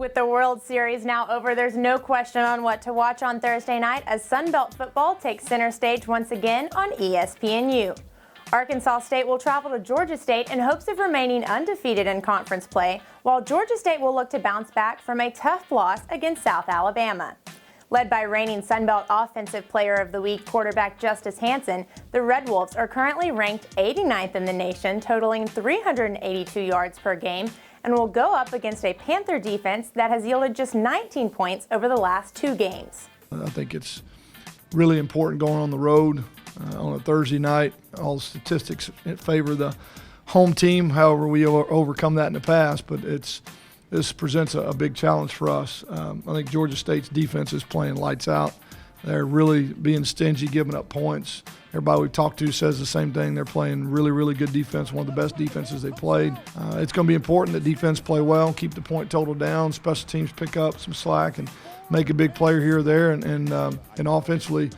With the World Series now over, there's no question on what to watch on Thursday night as Sunbelt football takes center stage once again on ESPNU. Arkansas State will travel to Georgia State in hopes of remaining undefeated in conference play, while Georgia State will look to bounce back from a tough loss against South Alabama. Led by reigning Sunbelt Offensive Player of the Week quarterback Justice Hansen, the Red Wolves are currently ranked 89th in the nation, totaling 382 yards per game, and will go up against a Panther defense that has yielded just 19 points over the last 2 games. I think it's really important going on the road on a Thursday night. All the statistics favor the home team, however we overcome that in the past, but this presents a big challenge for us. I think Georgia State's defense is playing lights out. They're really being stingy, giving up points. Everybody we've talked to says the same thing. They're playing really, really good defense, one of the best defenses they played. It's going to be important that defense play well, keep the point total down, special teams pick up some slack and make a big player here or there, and offensively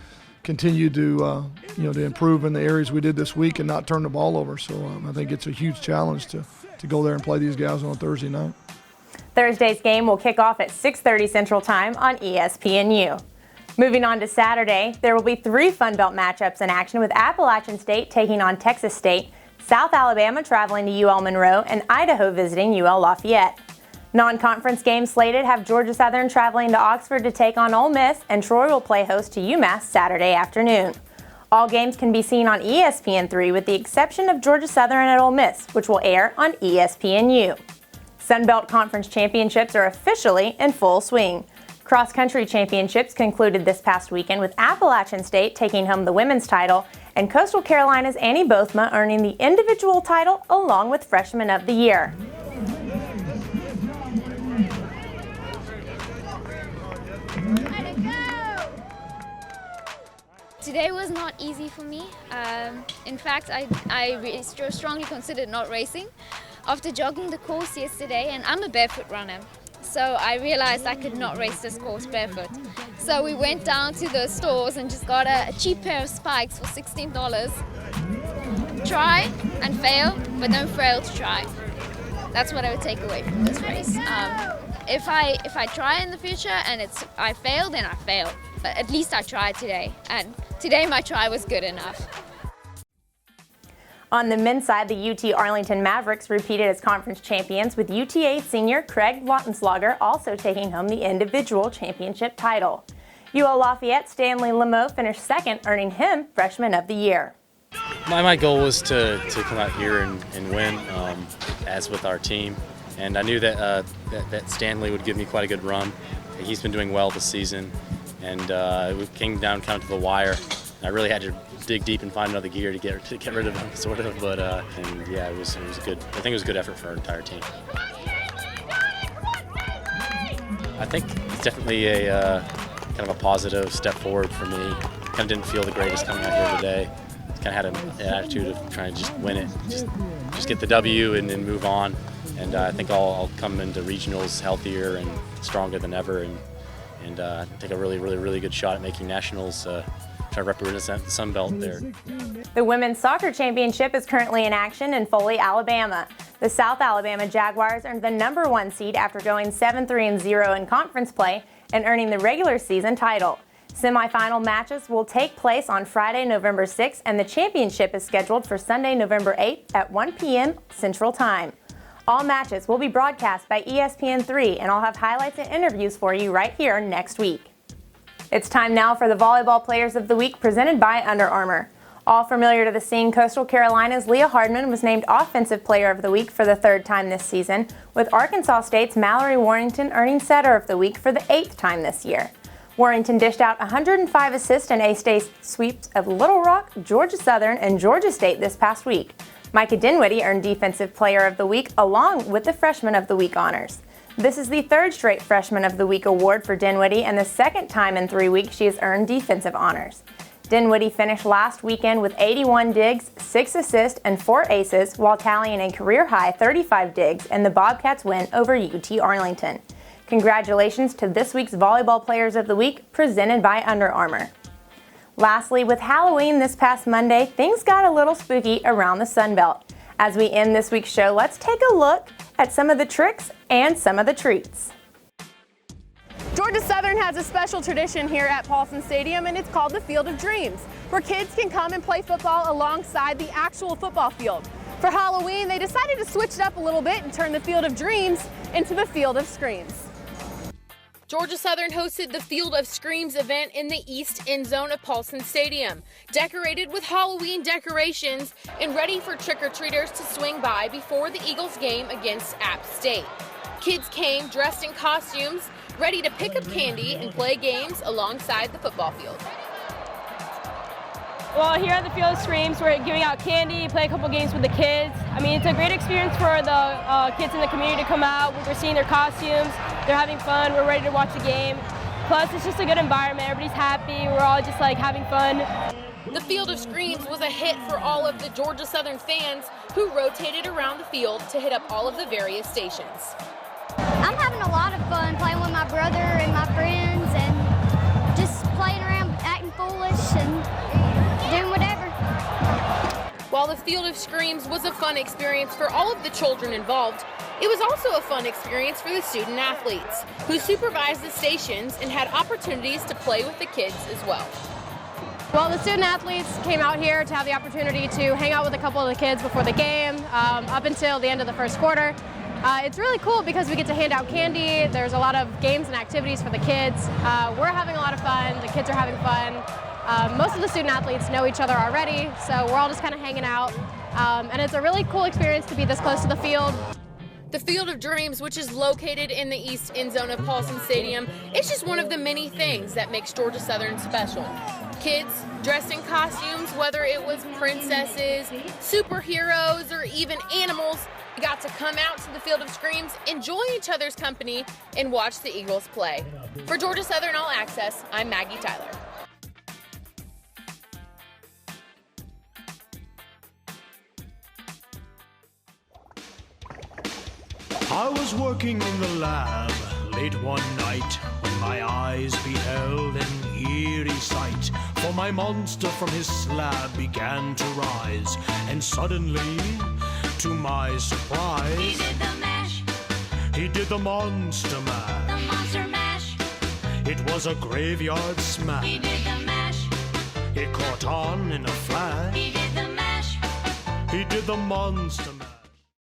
continue to improve in the areas we did this week and not turn the ball over. So I think it's a huge challenge to go there and play these guys on a Thursday night. Thursday's game will kick off at 6:30 Central Time on ESPNU. Moving on to Saturday, there will be 3 Fun Belt matchups in action, with Appalachian State taking on Texas State, South Alabama traveling to UL Monroe, and Idaho visiting UL Lafayette. Non-conference games slated have Georgia Southern traveling to Oxford to take on Ole Miss, and Troy will play host to UMass Saturday afternoon. All games can be seen on ESPN3 with the exception of Georgia Southern at Ole Miss, which will air on ESPNU. Sun Belt Conference championships are officially in full swing. Cross-country championships concluded this past weekend with Appalachian State taking home the women's title and Coastal Carolina's Annie Bothma earning the individual title along with Freshman of the Year. Today was not easy for me. In fact, I strongly considered not racing. After jogging the course yesterday, and I'm a barefoot runner, so I realized I could not race this course barefoot. So we went down to the stores and just got a cheap pair of spikes for $16. Try and fail, but don't fail to try. That's what I would take away from this race. If I try in the future and I fail, then I fail. But at least I tried today, and today my try was good enough. On the men's side, the UT Arlington Mavericks repeated as conference champions, with UTA senior Craig Lautenslager also taking home the individual championship title. UL Lafayette Stanley Lemo finished second, earning him Freshman of the Year. My goal was to come out here and win, as with our team, and I knew that Stanley would give me quite a good run. He's been doing well this season, and it came down kind of to the wire. I really had to dig deep and find another gear to get rid of him, sort of. But and yeah, it was good. I think it was a good effort for our entire team. I think it's definitely a kind of a positive step forward for me. Kind of didn't feel the greatest coming out here today. Kind of had an attitude of trying to just win it, just get the W and then move on. And I think I'll come into regionals healthier and stronger than ever, and take a really good shot at making nationals. Try to represent the Sun Belt there. The Women's Soccer Championship is currently in action in Foley, Alabama. The South Alabama Jaguars earned the #1 seed after going 7-3-0 in conference play and earning the regular season title. Semifinal matches will take place on Friday, November 6th, and the championship is scheduled for Sunday, November 8th at 1 p.m. Central Time. All matches will be broadcast by ESPN3, and I'll have highlights and interviews for you right here next week. It's time now for the Volleyball Players of the Week presented by Under Armour. All familiar to the scene, Coastal Carolina's Leah Hardman was named Offensive Player of the Week for the 3rd time this season, with Arkansas State's Mallory Warrington earning Setter of the Week for the 8th time this year. Warrington dished out 105 assists and ace sweeps of Little Rock, Georgia Southern, and Georgia State this past week. Micah Dinwiddie earned Defensive Player of the Week along with the Freshman of the Week honors. This is the 3rd straight Freshman of the Week award for Dinwiddie and the 2nd time in 3 weeks she has earned defensive honors. Dinwiddie finished last weekend with 81 digs, 6 assists, and 4 aces while tallying a career-high 35 digs in the Bobcats' win over UT Arlington. Congratulations to this week's Volleyball Players of the Week presented by Under Armour. Lastly, with Halloween this past Monday, things got a little spooky around the Sun Belt. As we end this week's show, let's take a look at some of the tricks and some of the treats. Georgia Southern has a special tradition here at Paulson Stadium, and it's called the Field of Dreams, where kids can come and play football alongside the actual football field. For Halloween, they decided to switch it up a little bit and turn the Field of Dreams into the Field of Screams. Georgia Southern hosted the Field of Screams event in the east end zone of Paulson Stadium, decorated with Halloween decorations and ready for trick-or-treaters to swing by before the Eagles game against App State. Kids came dressed in costumes, ready to pick up candy and play games alongside the football field. Well, here at the Field of Screams, we're giving out candy, play a couple games with the kids. I mean, it's a great experience for the kids in the community to come out. We're seeing their costumes, they're having fun, we're ready to watch the game. Plus, it's just a good environment, everybody's happy, we're all just like having fun. The Field of Screams was a hit for all of the Georgia Southern fans who rotated around the field to hit up all of the various stations. I'm having a lot of fun playing with my brother and my friends and just playing around, acting foolish and doing whatever. While the Field of Screams was a fun experience for all of the children involved, it was also a fun experience for the student athletes who supervised the stations and had opportunities to play with the kids as well. Well, the student athletes came out here to have the opportunity to hang out with a couple of the kids before the game, up until the end of the first quarter. It's really cool because we get to hand out candy. There's a lot of games and activities for the kids. We're having a lot of fun. The kids are having fun. Most of the student athletes know each other already, so we're all just kind of hanging out. And it's a really cool experience to be this close to the field. The Field of Dreams, which is located in the east end zone of Paulson Stadium, is just one of the many things that makes Georgia Southern special. Kids dressed in costumes, whether it was princesses, superheroes, or even animals, got to come out to the Field of Screams, enjoy each other's company, and watch the Eagles play. For Georgia Southern All Access, I'm Maggie Tyler. I was working in the lab late one night when my eyes beheld an eerie sight. For my monster from his slab began to rise, and suddenly, to my surprise, He did the mash, he did the monster mash. the monster mash. It was a graveyard smash. He did the mash, It caught on in a flash. he did the mash. He did the monster mash.